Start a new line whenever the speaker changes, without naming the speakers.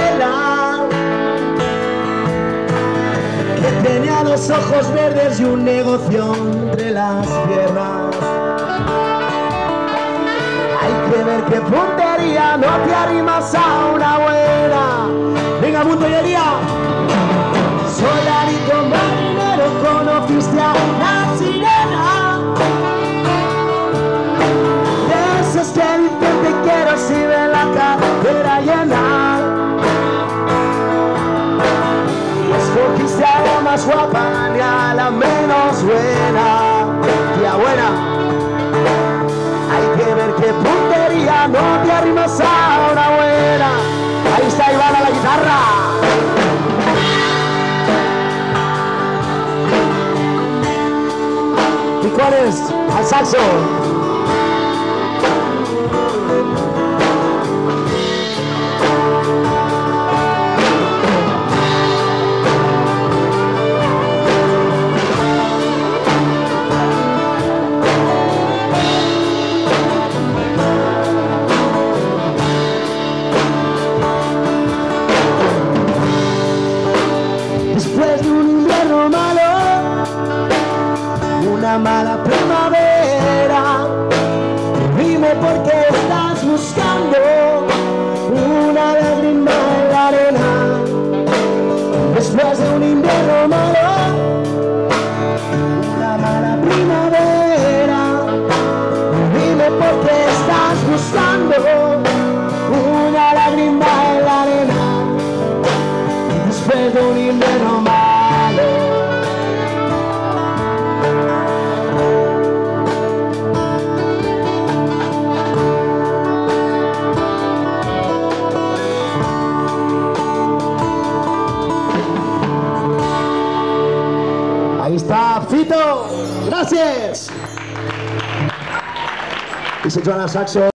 abuela, que tenía los ojos verdes y un negocio entre las piernas. Hay que ver qué puntería, no te arrimas a una buena. Venga, puntería. Soldadito marinero, conociste a una sirena. De esos que dicen te quiero si ven la cartera llena. Y escogiste a la más guapa ni a la menos buena. Tía buena. Hay que ver qué puntería, no te arrimas a una buena. Ahí está Iván a la guitarra. Picones al saxo. Después de un invierno malo, una mala primavera, dime por qué estás buscando una lágrima en la arena. Después de un invierno malo, una mala primavera, dime por qué estás buscando una lágrima en la arena. Después de un invierno malo. Ahí está Fito, gracias. Y se suena saxo.